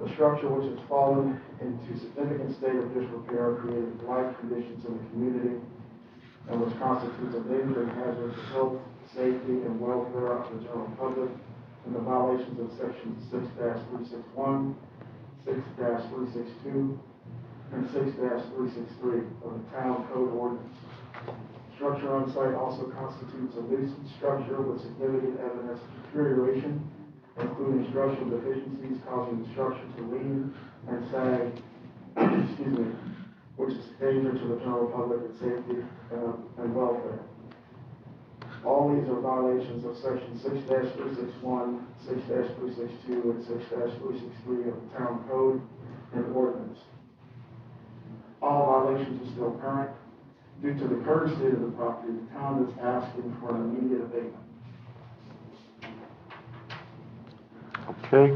A structure which has fallen into significant state of disrepair, creating life conditions in the community, and which constitutes a danger and hazard to health, safety, and welfare of the general public, in the violations of sections 6-361, 6-362, and 6-363 of the Town Code Ordinance. Structure on site also constitutes a nuisance structure with significant evidence of deterioration, including structural deficiencies causing the structure to lean and sag, which is a danger to the general public and safety and welfare. All these are violations of section 6-361, 6-362, and 6-363 of the Town Code and Ordinance. All violations are still current. Due to the current state of the property, the town is asking for an immediate abatement. Okay.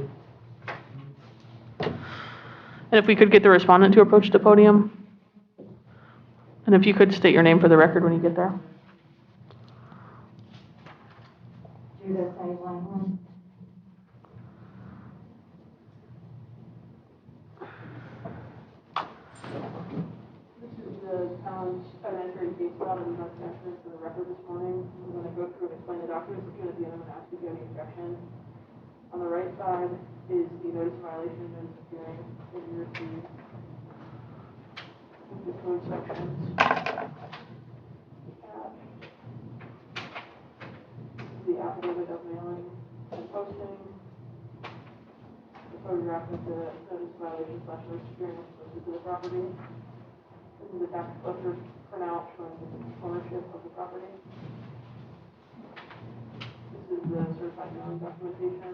And if we could get the respondent to approach the podium. And if you could state your name for the record when you get there. Judith A. Langland. The town's evidentiary case file that we got transferred for the record this morning. I'm going to go through and explain the documents. At the end, I'm going to ask if you have any objections. On the right side is the notice of violation, notice of hearing that you received. The code sections. The affidavit of mailing and posting. The photograph of the notice of violation / notice of hearing was posted to the property. This is the tax collector's printout showing the ownership of the property. This is the certified mailing documentation.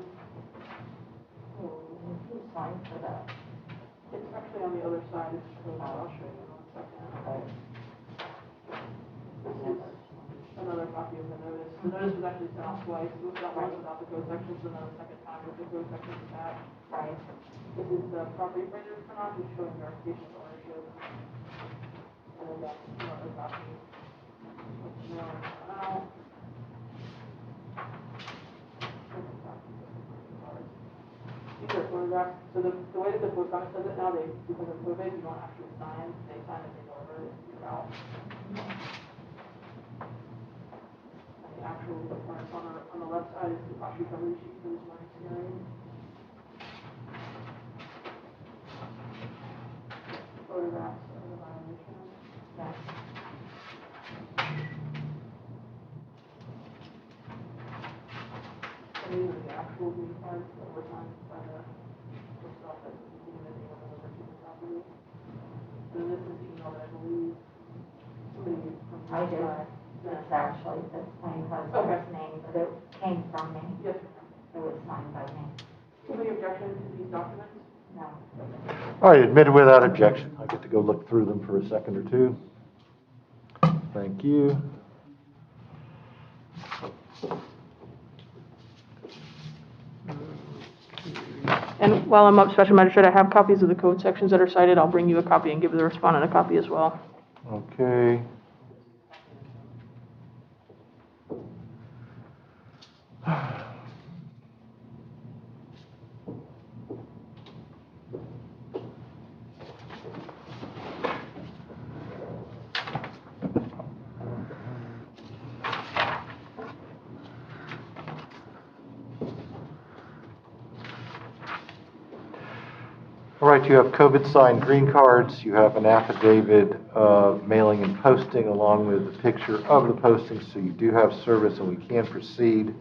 Who signed for that? It's actually on the other side. It's code. I'll show you in 1 second. This is another copy of the notice. The notice was actually sent out twice. It was sent once without the code sections, and then the second time with the code sections attached. Right. This is the property appraiser's printout, just showing verification of ownership. And then that's another copy of the mailing printout. These are photographs. So the way that the post office does it now, because of COVID, you don't actually sign. They sign it, they deliver it, you're out. And the actual requirements on the left side is the property coverage sheet for this morning's hearing. Photographs of the violation. Yes. And these are the actual green cards that were signed by the post office at the beginning of the delivered to the property. And this is the email that I believe somebody from I do. side sent. It's actually the same husband's name, but it came from me. Yes, It was signed by me. any objection to these documents? No. All right, admitted without objection. I get to go look through them for a second or two. Thank you. And while I'm up, Special Magistrate, I have copies of the code sections that are cited. I'll bring you a copy and give the respondent a copy as well. Okay. All right, you have COVID signed green cards, you have an affidavit of mailing and posting along with a picture of the posting, so you do have service and we can proceed.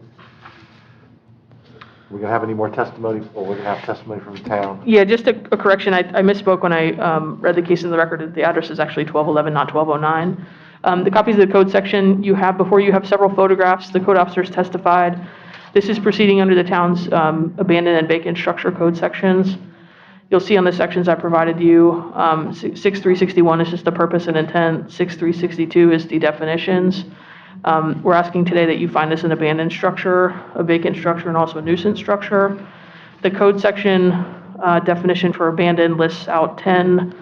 We're gonna have any more testimony, or we're gonna have testimony from the town? Yeah, just a correction. I misspoke when I read the case in the record. The address is actually 1211, not 1209. The copies of the code section you have before you have several photographs. The code officers testified. This is proceeding under the town's abandoned and vacant structure code sections. You'll see on the sections I provided you, 6361 is just the purpose and intent. 6362 is the definitions. We're asking today that you find this an abandoned structure, a vacant structure, and also a nuisance structure. The code section definition for abandoned lists out 10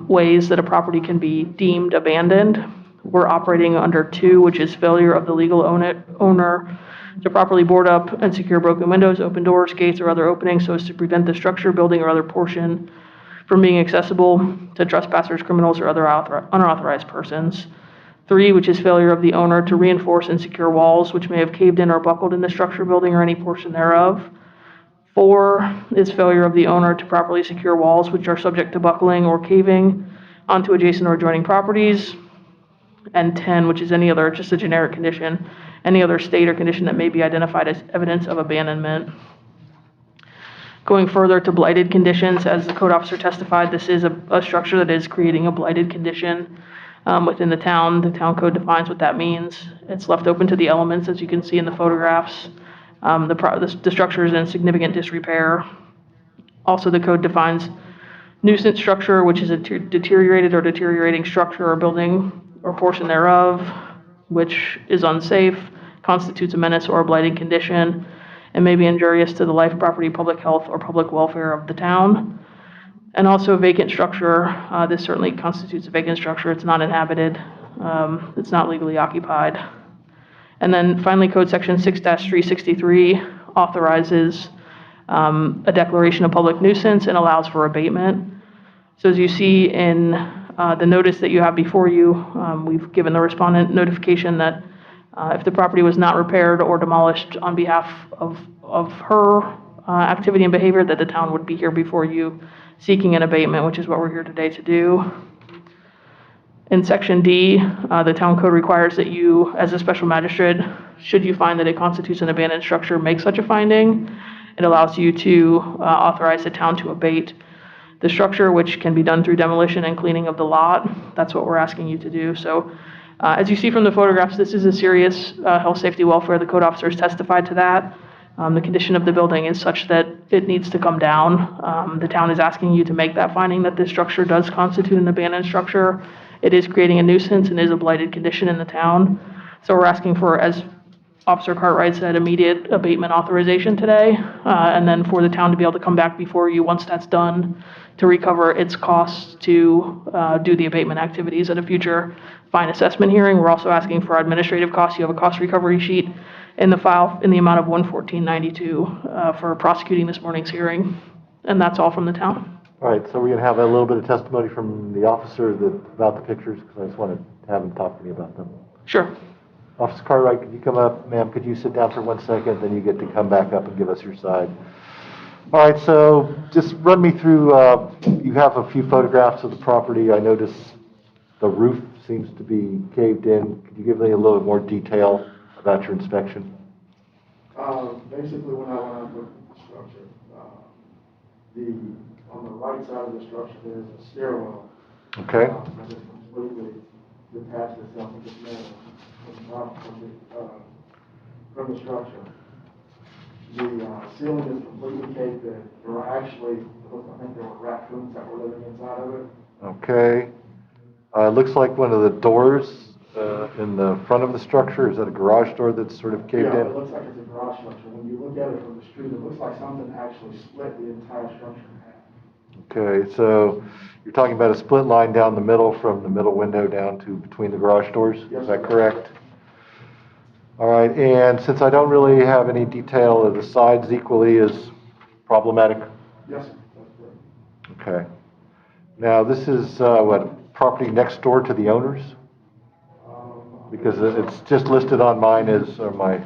ways that a property can be deemed abandoned. We're operating under 2, which is failure of the legal owner to properly board up and secure broken windows, open doors, gates, or other openings so as to prevent the structure, building, or other portion from being accessible to trespassers, criminals, or other unauthorized persons. 3, which is failure of the owner to reinforce and secure walls which may have caved in or buckled in the structure, building, or any portion thereof. 4 is failure of the owner to properly secure walls which are subject to buckling or caving onto adjacent or adjoining properties. And 10, which is any other, just a generic condition, any other state or condition that may be identified as evidence of abandonment. Going further to blighted conditions, as the code officer testified, this is a structure that is creating a blighted condition within the town. The town code defines what that means. It's left open to the elements, as you can see in the photographs. The structure is in significant disrepair. Also, the code defines nuisance structure, which is a deteriorated or deteriorating structure or building or portion thereof, which is unsafe, constitutes a menace or a blighted condition, and may be injurious to the life, property, public health, or public welfare of the town. And also a vacant structure. This certainly constitutes a vacant structure. It's not inhabited. It's not legally occupied. And then finally, Code Section 6-363 authorizes a declaration of public nuisance and allows for abatement. So as you see in the notice that you have before you, we've given the respondent notification that if the property was not repaired or demolished on behalf of her activity and behavior, that the town would be here before you seeking an abatement, which is what we're here today to do. In Section D, the town code requires that you, as a special magistrate, should you find that it constitutes an abandoned structure, make such a finding. It allows you to authorize the town to abate the structure, which can be done through demolition and cleaning of the lot. That's what we're asking you to do. So as you see from the photographs, this is a serious health, safety, welfare. The code officers testified to that. The condition of the building is such that it needs to come down. The town is asking you to make that finding that this structure does constitute an abandoned structure. It is creating a nuisance and is a blighted condition in the town. So we're asking for, as Officer Cartwright said, immediate abatement authorization today, and then for the town to be able to come back before you once that's done to recover its costs to do the abatement activities at a future fine assessment hearing. We're also asking for administrative costs. You have a cost recovery sheet in the file in the amount of $114.92 for prosecuting this morning's hearing, and that's all from the town. All right, so we're going to have a little bit of testimony from the officer about the pictures, because I just want to have him talk to me about them. Sure. Officer Cartwright, could you come up? Ma'am, could you sit down for 1 second, then you get to come back up and give us your side. All right, so just run me through, you have a few photographs of the property. I notice the roof seems to be caved in. Could you give me a little bit more detail about your inspection? Basically, when I went out with the structure, on the right side of the structure, there's a stairwell. Okay. That is completely detached itself and dismantled from the structure. The ceiling is completely caved in. There were actually, I think there were raccoons that were living inside of it. Okay. It looks like one of the doors in the front of the structure. Is that a garage door that's sort of caved in? Yeah, it looks like it's a garage structure. When you look at it from the street, it looks like something actually split the entire structure in half. Okay, so you're talking about a split line down the middle from the middle window down to between the garage doors? Yes, is that sir. correct? All right, and since I don't really have any detail of the sides equally is problematic? Yes, sir. That's correct. Okay. Now, this is property next door to the owners? Because it's just listed on mine as, or my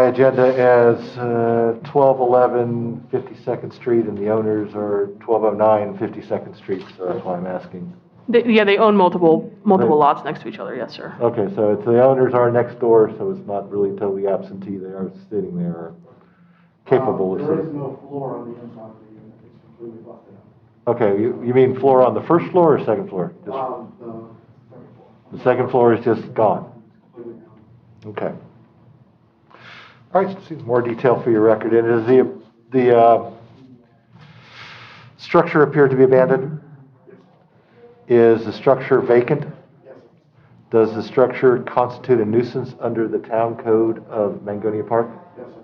agenda as 1211 52nd Street, and the owners are 1209 52nd Street, so that's why I'm asking. They own multiple Right. lots next to each other, yes, sir. Okay, so it's the owners are next door, so it's not really totally absentee. They are sitting there, or capable of There is sitting. no floor on the inside of the unit. It's completely busted out. Okay, you mean floor on the first floor or second floor? Just, The second floor. the second floor is just gone. Completely down. Okay. All right, so more detail for your record. And does the structure appear to be abandoned? Yes. Is the structure vacant? Yes, sir. Does the structure constitute a nuisance under the town code of Mangonia Park? Yes, sir.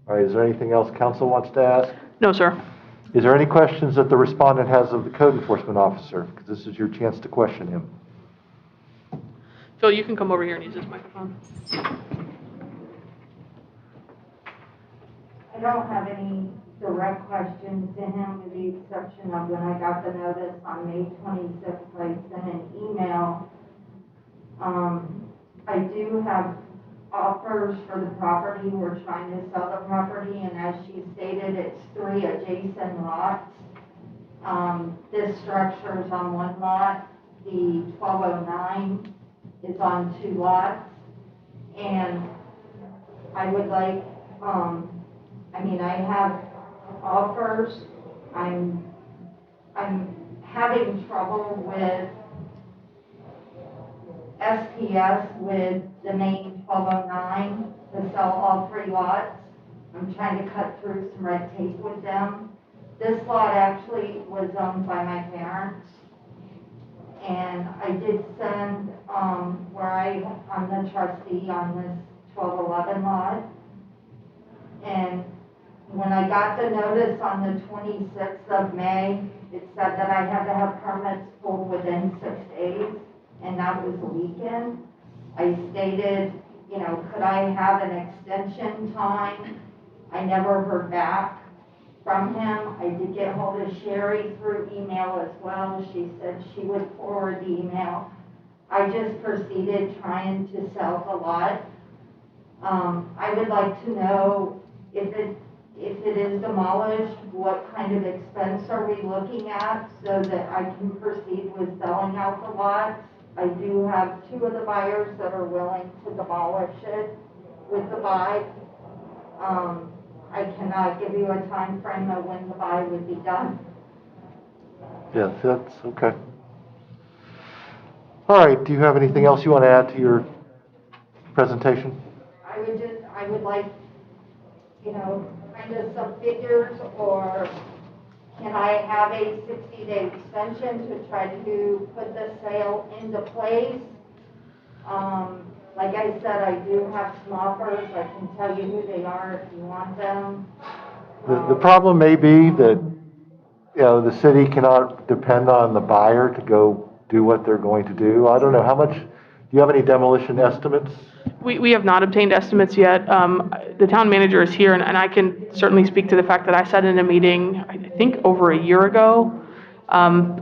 All right, is there anything else council wants to ask? No, sir. Is there any questions that the respondent has of the code enforcement officer? Because this is your chance to question him. Phil, you can come over here and use this microphone. I don't have any direct questions to him, with the exception of when I got the notice on May 26th, I sent an email. I do have offers for the property. We're trying to sell the property, and as she stated, it's 3 adjacent lots. This structure is on 1 lot. The 1209 is on 2 lots. And I would like, I have offers. I'm having trouble with SPS with the main 1209 to sell all 3 lots. I'm trying to cut through some red tape with them. This lot actually was owned by my parents. And I did send, I'm the trustee on this 1211 lot. And when I got the notice on the 26th of May, it said that I had to have permits pulled within 6 days, and that was a weekend. I stated, could I have an extension time? I never heard back from him. I did get hold of Sherry through email as well. She said she would forward the email. I just proceeded trying to sell the lot. I would like to know if it is demolished, what kind of expense are we looking at so that I can proceed with selling out the lots? I do have 2 of the buyers that are willing to demolish it with the buy. I cannot give you a time frame of when the buy would be done. Yes, that's okay. All right, do you have anything else you want to add to your presentation? I would like, kind of some figures, or can I have a 60-day extension to try to put the sale into place? Like I said, I do have some offers. I can tell you who they are if you want them. The problem may be that, the city cannot depend on the buyer to go do what they're going to do. I don't know, do you have any demolition estimates? We have not obtained estimates yet. The town manager is here, and I can certainly speak to the fact that I sat in a meeting, I think, over a year ago.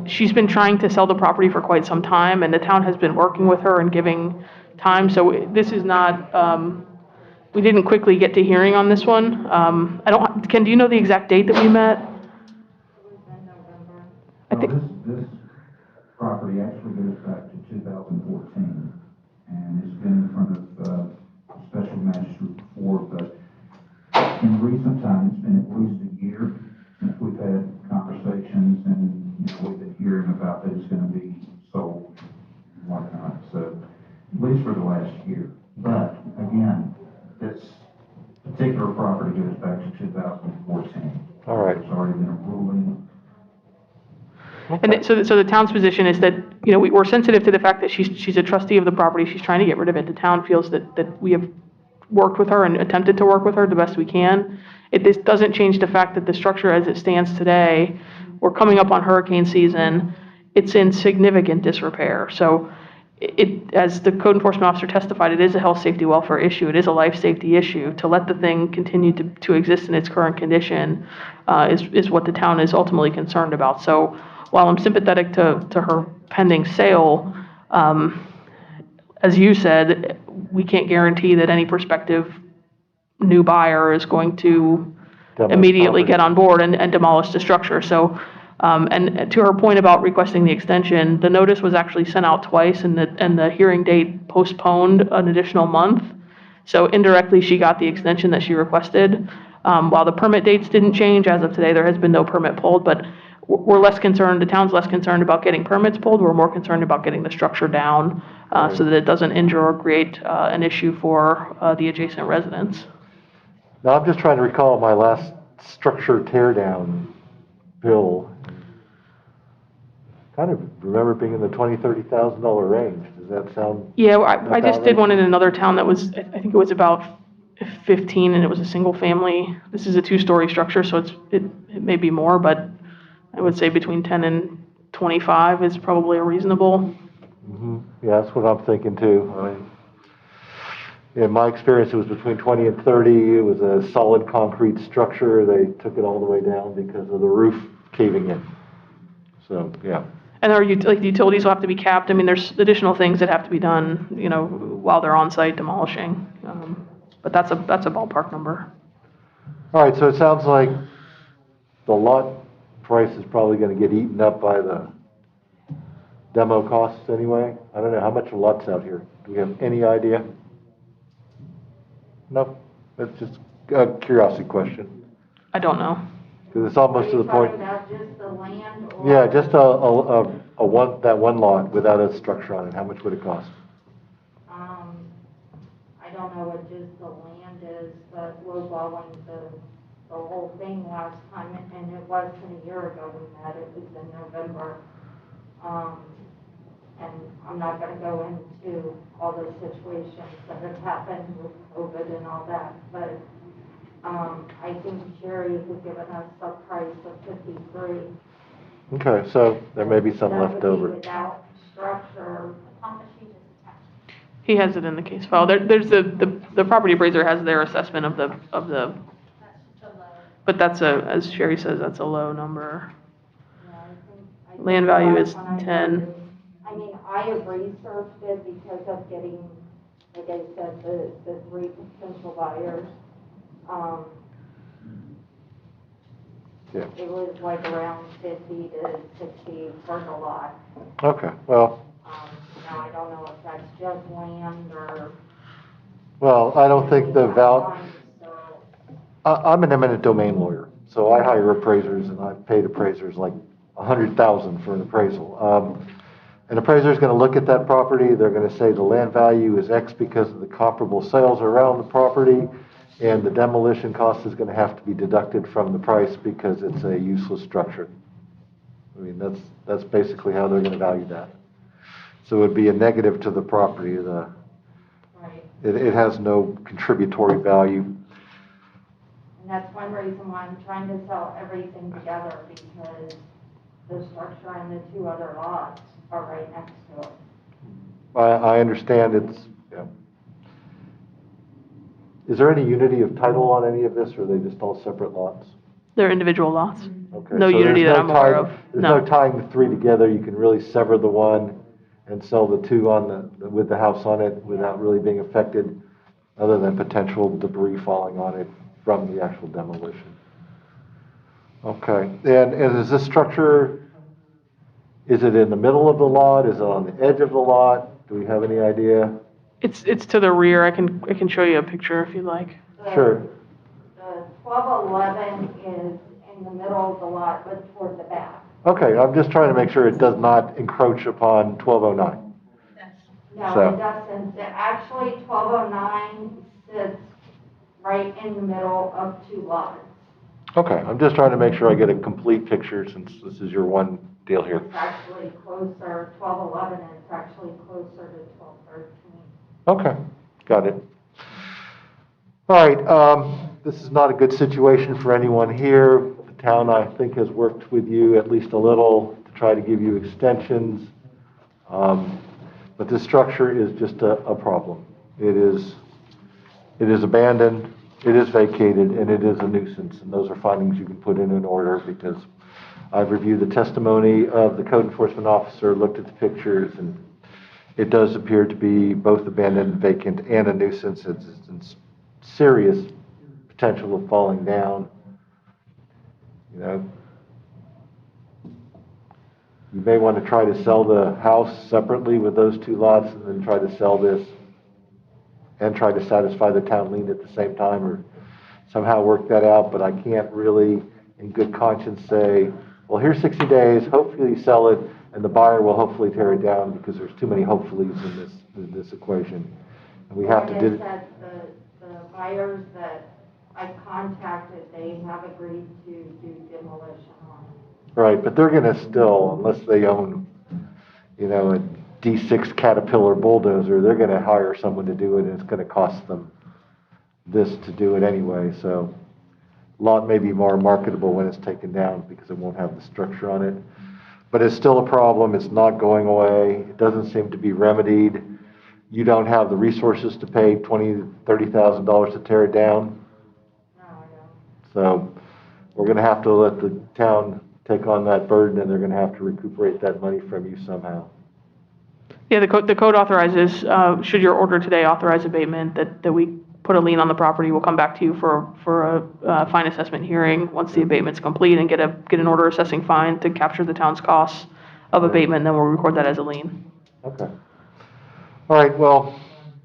She's been trying to sell the property for quite some time, and the town has been working with her and giving time. So this is not, we didn't quickly get to hearing on this one. Ken, do you know the exact date that we met? I think. This property actually goes back to 2014, and it's been in front of special magistrate before, but in recent times, it's been at least a year since we've had conversations, and we've been hearing about that it's going to be sold and whatnot, so at least for the last year. But again, this particular property goes back to 2014. All right. There's already been a ruling. And so the town's position is that, we're sensitive to the fact that she's a trustee of the property. She's trying to get rid of it. The town feels that we have worked with her and attempted to work with her the best we can. This doesn't change the fact that the structure as it stands today, we're coming up on hurricane season, it's in significant disrepair. So as the code enforcement officer testified, it is a health, safety, welfare issue. It is a life safety issue. To let the thing continue to exist in its current condition is what the town is ultimately concerned about. So while I'm sympathetic to her pending sale, as you said, we can't guarantee that any prospective new buyer is going to immediately get on board and demolish the structure. So, and to her point about requesting the extension, the notice was actually sent out twice, and the hearing date postponed an additional month. So indirectly, she got the extension that she requested. While the permit dates didn't change, as of today, there has been no permit pulled, but we're less concerned, the town's less concerned about getting permits pulled. We're more concerned about getting the structure down so that it doesn't injure or create an issue for the adjacent residents. Now, I'm just trying to recall my last structure tear down bill. Kind of remember being in the $20,000-$30,000 range. Does that sound? Yeah, I just did one in another town that was, I think it was about 15 and it was a single family. This is a 2-story structure, so it may be more, but I would say between 10 and 25 is probably a reasonable. Yeah, that's what I'm thinking too. I mean, in my experience, it was between 20 and 30. It was a solid concrete structure. They took it all the way down because of the roof caving in. So, yeah. And like the utilities will have to be capped. I mean, there's additional things that have to be done, you know, while they're on site demolishing. But that's a ballpark number. All right, so it sounds like the lot price is probably going to get eaten up by the demo costs anyway. I don't know, how much are lots out here? Do we have any idea? No, that's just a curiosity question. I don't know. Because it's almost to the point. Are you talking about just the land or? Yeah, just that one lot without a structure on it, how much would it cost? I don't know what just the land is, but lowballing the whole thing last time, and it wasn't a year ago we met, it was in November. And I'm not gonna go into all the situations that have happened with COVID and all that, but, I think Sherry had given us a price of 53. Okay, so there may be some left That would over. be without structure. He has it in the case file. There's the property appraiser has their assessment of the, but that's as Sherry says, that's a low number. Yeah, I think Land value is when I 10. heard it, I mean, I have researched it because of getting, like I said, the 3 potential buyers. Yeah. It was like around 50 to 60 for the lot. Okay, well, Now I don't know if that's just land or. I don't think the So, I'm an eminent domain lawyer, so I hire appraisers and I've paid appraisers like $100,000 for an appraisal. An appraiser is going to look at that property, they're going to say the land value is X because of the comparable sales around the property, and the demolition cost is going to have to be deducted from the price because it's a useless structure. I mean, that's basically how they're going to value that. So it would be a negative to the property. right. It has no contributory value. And that's one reason why I'm trying to sell everything together, because the structure and the 2 other lots are right next to it. I understand it's, yeah. Is there any unity of title on any of this, or are they just all separate lots? They're individual lots. Okay, No so unity there's that no I'm aware tie- of. There's No. no tying the 3 together, you can really sever the one and sell the 2 with the house on it without really being affected, other than potential debris falling on it from the actual demolition. Okay, and is this structure, is it in the middle of the lot, is it on the edge of the lot? Do we have any idea? It's to the rear. I can show you a picture if you'd like. Sure. The 1211 is in the middle of the lot, but toward the back. Okay, I'm just trying to make sure it does not encroach upon 1209. No, So- it doesn't. Actually, 1209 sits right in the middle of 2 lots. Okay, I'm just trying to make sure I get a complete picture since this is your one deal here. It's actually closer, 1211 is actually closer to 1213. Okay, got it. All right, this is not a good situation for anyone here. The town, I think, has worked with you at least a little to try to give you extensions. But this structure is just a problem. It is abandoned, it is vacated, and it is a nuisance. And those are findings you can put in an order, because I've reviewed the testimony of the code enforcement officer, looked at the pictures, and it does appear to be both abandoned, vacant, and a nuisance. It's in serious potential of falling down. You know, you may want to try to sell the house separately with those 2 lots, and then try to sell this and try to satisfy the town lien at the same time, or somehow work that out. But I can't really, in good conscience, say, well, here's 60 days, hopefully you sell it, and the buyer will hopefully tear it down, because there's too many hopefullys in this equation. And we have to Like do. I said, the buyers that I contacted, they have agreed to do demolition on it. Right, but they're gonna still, unless they own, a D6 Caterpillar bulldozer, they're gonna hire someone to do it, and it's gonna cost them this to do it anyway, so lot may be more marketable when it's taken down because it won't have the structure on it. But it's still a problem, it's not going away, it doesn't seem to be remedied. You don't have the resources to pay $20,000-$30,000 to tear it down. No, I don't. So we're gonna have to let the town take on that burden, and they're gonna have to recuperate that money from you somehow. Yeah, the code authorizes, should your order today authorize abatement, that we put a lien on the property. We'll come back to you for a fine assessment hearing once the abatement's complete and get an order assessing fine to capture the town's costs of abatement, and then we'll record that as a lien. Okay. All right, well,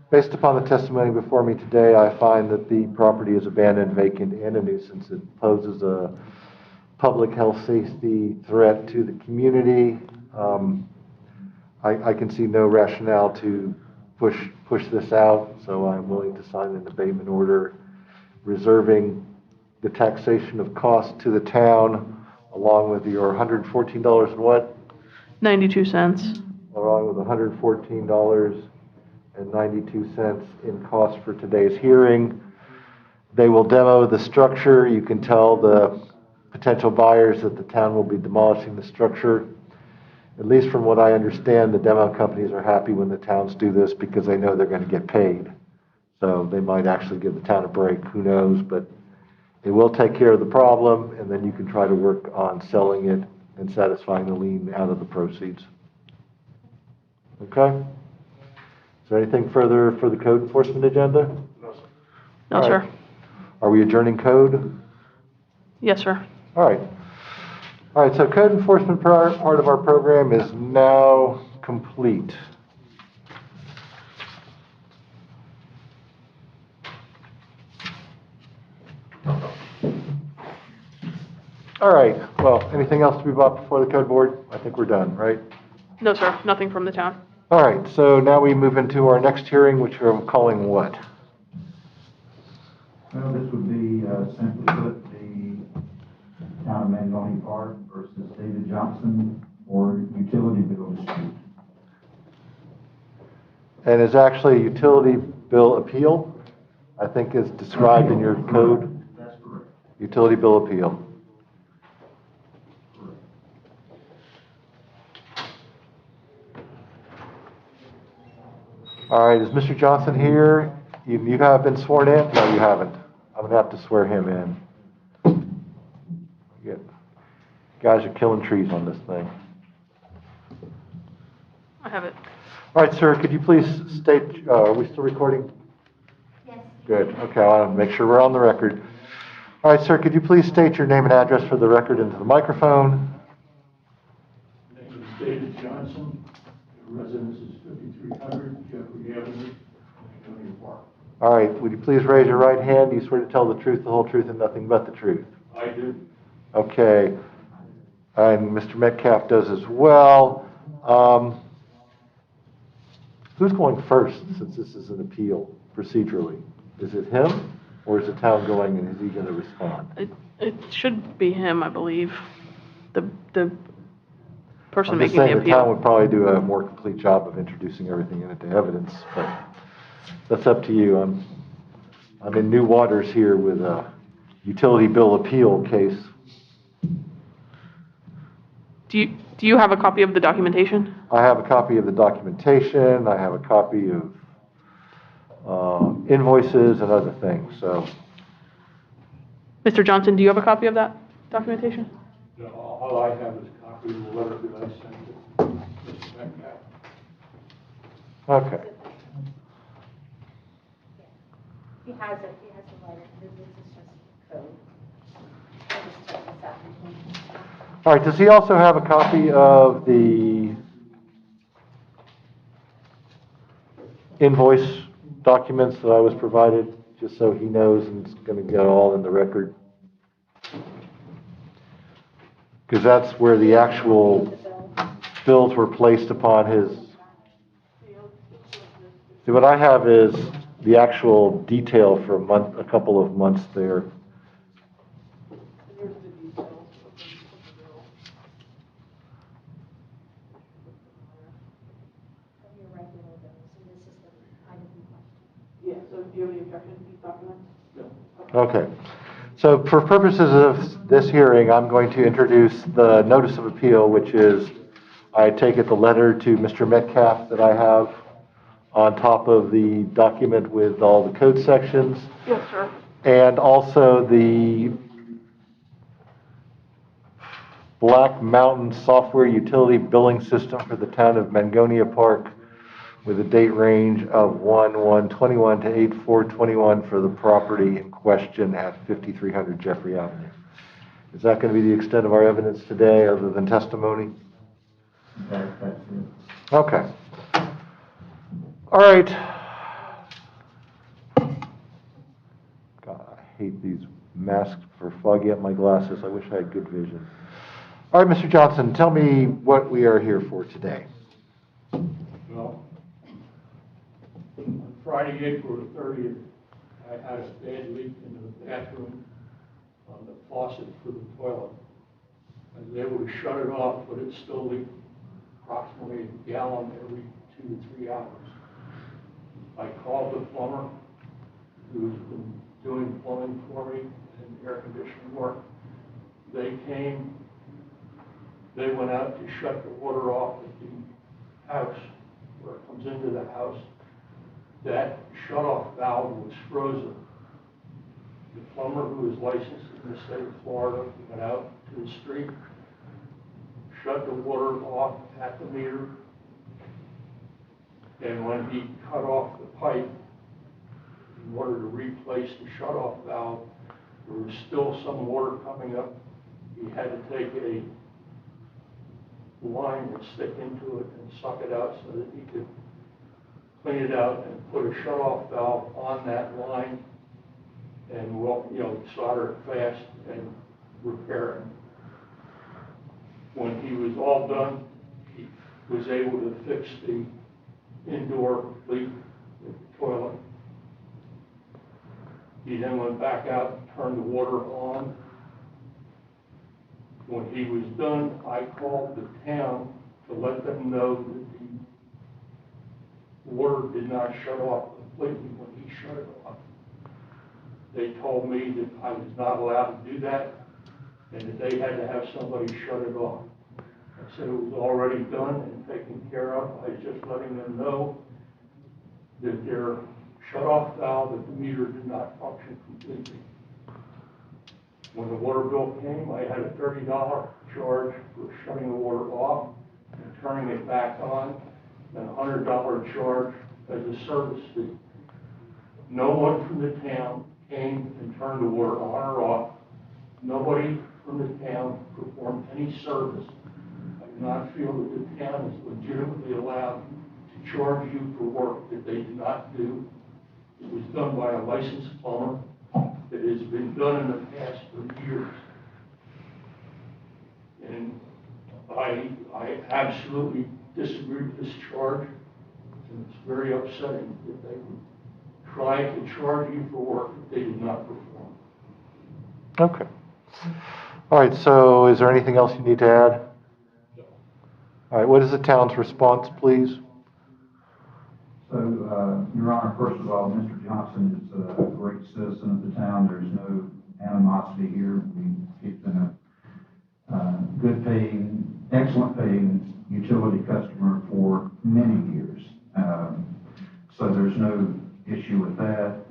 based upon the testimony before me today, I find that the property is abandoned, vacant, and a nuisance. It poses a public health safety threat to the community. I can see no rationale to push this out, so I'm willing to sign an abatement order reserving the taxation of costs to the town, along with your $114 and what? 92 cents. Along with $114.92 in cost for today's hearing. They will demo the structure. You can tell the potential buyers that the town will be demolishing the structure. At least from what I understand, the demo companies are happy when the towns do this because they know they're going to get paid. So they might actually give the town a break, who knows, but it will take care of the problem, and then you can try to work on selling it and satisfying the lien out of the proceeds. Okay? Is there anything further for the code enforcement agenda? No, All sir. right. Are we adjourning code? Yes, sir. All right. All right, so code enforcement part of our program is now complete. All right, well, anything else to be brought before the code board? I think we're done, right? No, sir. Nothing from the town. All right, so now we move into our next hearing, which I'm calling what? Well, this would be, simply put, the town of Mangoni Park versus David Johnson or utility bill dispute. And is actually a utility bill appeal, I think is described in your code. That's correct. Utility bill appeal. All right, is Mr. Johnson here? You have been sworn in? No, you haven't. I'm gonna have to swear him in. Yeah. Guys are killing trees on this thing. I have it. All right, sir, could you please state, are we still recording? Yes. Good, okay, I want to make sure we're on the record. All right, sir, could you please state your name and address for the record into the microphone? Name is David Johnson. The residence is 5300 Jeffrey Avenue, Mangoni Park. All right, would you please raise your right hand? Do you swear to tell the truth, the whole truth, and nothing but the truth? I do. Okay, and Mr. Metcalf does as well. Who's going first, since this is an appeal procedurally? Is it him, or is the town going, and is he going to respond? It should be him, I believe. The person I'm just making the saying the town appeal. would probably do a more complete job of introducing everything into evidence, but that's up to you. I'm in new waters here with a utility bill appeal case. Do you have a copy of the documentation? I have a copy of the documentation, I have a copy of invoices and other things, so. Mr. Johnson, do you have a copy of that documentation? No, all I have is a copy of the letter that I sent to Mr. Metcalf. Okay. He has it, he has the letter, this is just code. I just took this out. All right, does he also have a copy of the invoice documents that I was provided, just so he knows and it's going to get all in the record? Because that's where the actual bills were placed upon his. See, what I have is the actual detail for a couple of months there. From your regular bill, so this is the item in question. Yeah, so do you have any objection to these documents? Okay. So for purposes of this hearing, I'm going to introduce the notice of appeal, which is, I take it, the letter to Mr. Metcalf that I have on top of the document with all the code sections, Yes, sir. and also the Black Mountain Software Utility Billing System for the town of Mangonia Park with a date range of 1/1/21 to 8/4/21 for the property in question at 5300 Jeffrey Avenue. Is that going to be the extent of our evidence today, other than testimony? That's it. Okay. All right. God, I hate these masks for fogging up my glasses. I wish I had good vision. All right, Mr. Johnson, tell me what we are here for today. Well, on Friday, April the 30th, I had a bad leak in the bathroom on the faucet for the toilet. I was able to shut it off, but it still leaked approximately a gallon every 2 to 3 hours. I called the plumber, who's been doing plumbing for me and air conditioning work. They came, they went out to shut the water off at the house, where it comes into the house. That shut-off valve was frozen. The plumber, who is licensed in the state of Florida, went out to the street, shut the water off at the meter, and when he cut off the pipe in order to replace the shut-off valve, there was still some water coming up. He had to take a line and stick into it and suck it out so that he could clean it out and put a shut-off valve on that line and, well, solder it fast and repair it. When he was all done, he was able to fix the indoor leak with the toilet. He then went back out and turned the water on. When he was done, I called the town to let them know that the water did not shut off completely when he shut it off. They told me that I was not allowed to do that and that they had to have somebody shut it off. I said it was already done and taken care of. I was just letting them know that their shut-off valve at the meter did not function completely. When the water bill came, I had a $30 charge for shutting the water off and turning it back on, and a $100 charge as a service fee. No one from the town came and turned the water on or off. Nobody from the town performed any service. I do not feel that the town is legitimately allowed to charge you for work that they did not do. It was done by a licensed plumber. It has been done in the past for years. And I absolutely disagree with this charge. And it's very upsetting that they would try to charge you for work that they did not perform. Okay. All right, so is there anything else you need to add? No. All right, what is the town's response, please? So, Your Honor, first of all, Mr. Johnson is a great citizen of the town. There's no animosity here. He's been a good paying, excellent paying utility customer for many years. So there's no issue with that.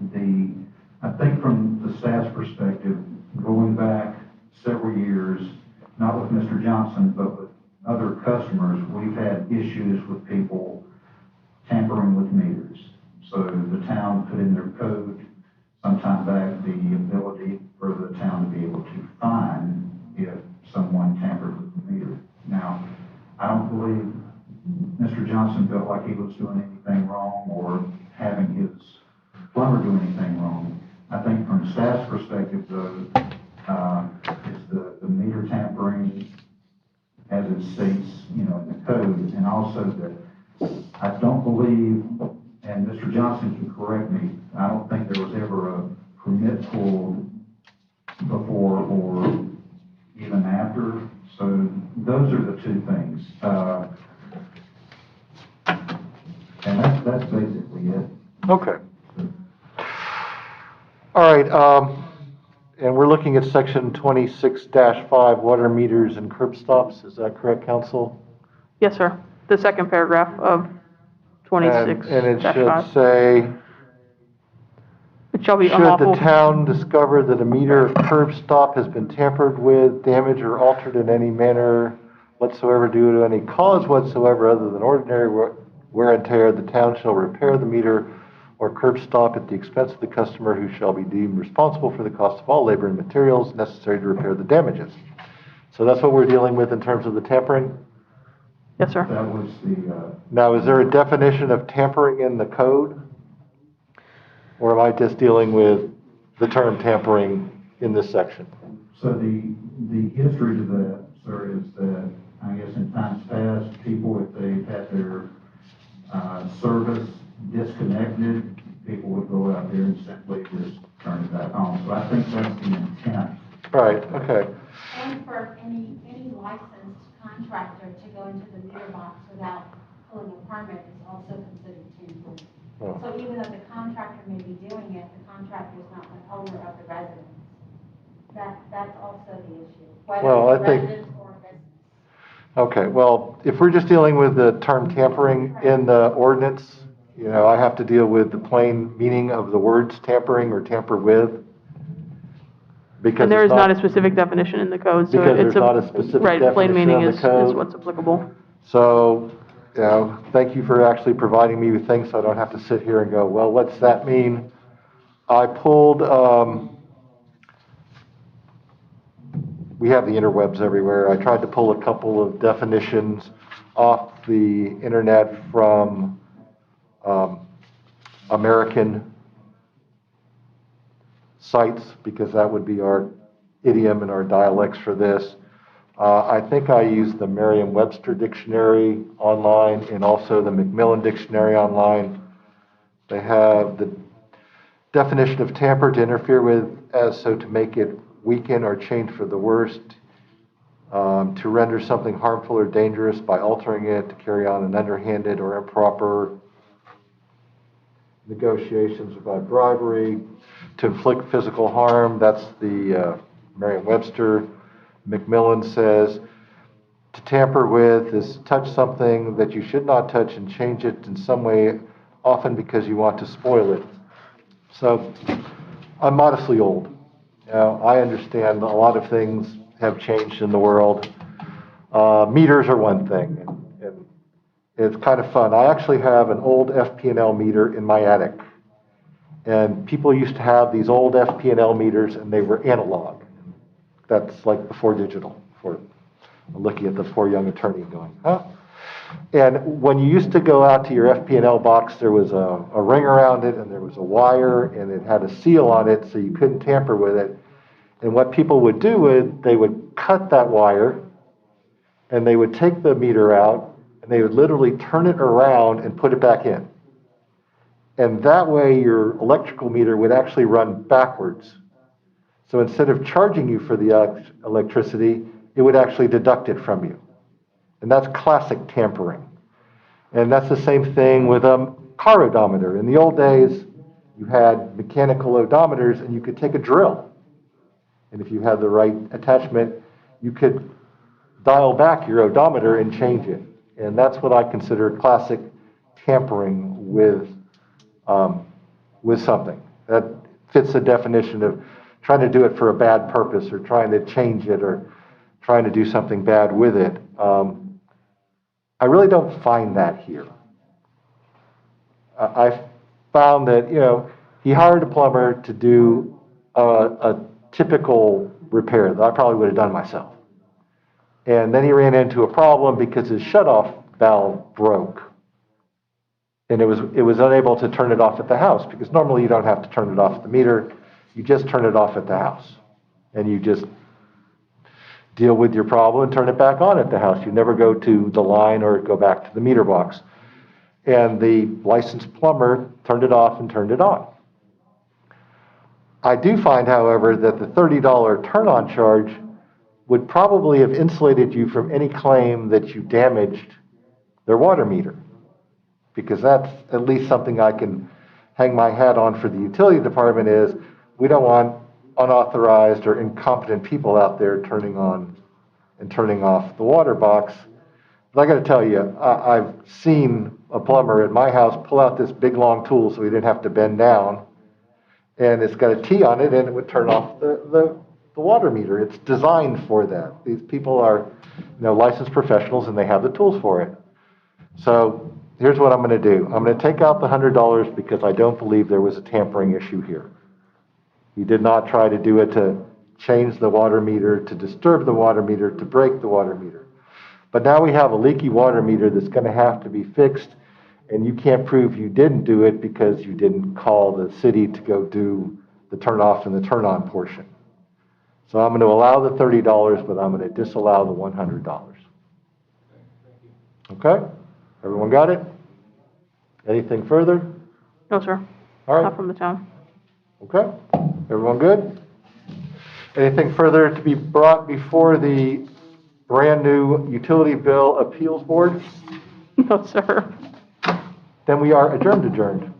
I think from the staff's perspective, going back several years, not with Mr. Johnson, but with other customers, we've had issues with people tampering with meters. So the town put in their code sometime back the ability for the town to be able to fine if someone tampered with the meter. Now, I don't believe Mr. Johnson felt like he was doing anything wrong or having his plumber do anything wrong. I think from staff's perspective, though, is the meter tampering as it states, in the code, and also that I don't believe, and Mr. Johnson can correct me, I don't think there was ever a permit pulled before or even after. So those are the two things. And that's basically it. Okay. All right, and we're looking at section 26-5, water meters and curb stops. Is that correct, council? Yes, sir. The second paragraph of 26-5. And it should say, It shall be should the unlawful. town discover that a meter or curb stop has been tampered with, damaged, or altered in any manner whatsoever due to any cause whatsoever other than ordinary wear and tear, the town shall repair the meter or curb stop at the expense of the customer, who shall be deemed responsible for the cost of all labor and materials necessary to repair the damages. So that's what we're dealing with in terms of the tampering. Yes, sir. That was the, Now, is there a definition of tampering in the code? Or am I just dealing with the term tampering in this section? so the history to that, sir, is that, I guess in times past, people, if they've had their service disconnected, people would go out there and simply just turn it back on. So I think that's the intent. Right, okay. And for any licensed contractor to go into the meter box without pulling a permit is also considered tampering. Oh. So even though the contractor may be doing it, the contractor is not the owner of the residence. That's also the issue, Well, whether it's I think- residence or business. Okay, well, if we're just dealing with the term tampering in the ordinance, you know, I have to deal with the plain meaning of the words tampering or tamper with. Because And there is it's not a specific definition in the code, so Because it's there's not a specific right, plain definition meaning in the is code. what's applicable. So, you know, thank you for actually providing me with things so I don't have to sit here and go, well, what's that mean? I pulled, we have the interwebs everywhere. I tried to pull a couple of definitions off the internet from American sites, because that would be our idiom and our dialects for this. I think I used the Merriam-Webster dictionary online and also the Macmillan dictionary online. They have the definition of tamper: to interfere with as so to make it weaken or change for the worst, to render something harmful or dangerous by altering it, to carry on an underhanded or improper negotiations by bribery, to inflict physical harm. That's the Merriam-Webster. Macmillan says, to tamper with is to touch something that you should not touch and change it in some way, often because you want to spoil it. So I'm modestly old. You know, I understand a lot of things have changed in the world. Meters are one thing, and it's kind of fun. I actually have an old FP&L meter in my attic. And people used to have these old FP&L meters, and they were analog. That's like before digital. I'm looking at the poor young attorney going, huh? And when you used to go out to your FP&L box, there was a ring around it, and there was a wire, and it had a seal on it, so you couldn't tamper with it. And what people would do is they would cut that wire, and they would take the meter out, and they would literally turn it around and put it back in. And that way your electrical meter would actually run backwards. So instead of charging you for the electricity, it would actually deduct it from you. And that's classic tampering. And that's the same thing with a car odometer. In the old days, you had mechanical odometers, and you could take a drill. And if you had the right attachment, you could dial back your odometer and change it. And that's what I consider classic tampering with something. That fits the definition of trying to do it for a bad purpose, or trying to change it, or trying to do something bad with it. I really don't find that here. I found that, you know, he hired a plumber to do a typical repair that I probably would have done myself. And then he ran into a problem because his shutoff valve broke. And it was unable to turn it off at the house, because normally you don't have to turn it off at the meter. You just turn it off at the house. And you just deal with your problem and turn it back on at the house. You never go to the line or go back to the meter box. And the licensed plumber turned it off and turned it on. I do find, however, that the $30 turn-on charge would probably have insulated you from any claim that you damaged their water meter, because that's at least something I can hang my hat on for the utility department is, we don't want unauthorized or incompetent people out there turning on and turning off the water box. But I gotta tell you, I've seen a plumber at my house pull out this big, long tool so he didn't have to bend down, and it's got a T on it, and it would turn off the water meter. It's designed for that. These people are, licensed professionals, and they have the tools for it. So here's what I'm gonna do. I'm gonna take out the $100 because I don't believe there was a tampering issue here. He did not try to do it to change the water meter, to disturb the water meter, to break the water meter. But now we have a leaky water meter that's gonna have to be fixed, and you can't prove you didn't do it because you didn't call the city to go do the turn off and the turn on portion. So I'm gonna allow the $30, but I'm gonna disallow the $100. Okay? Everyone got it? Anything further? No, sir. All right. Not from the town. Okay? Everyone good? Anything further to be brought before the brand-new Utility Bill Appeals Board? No, sir. Then we are adjourned.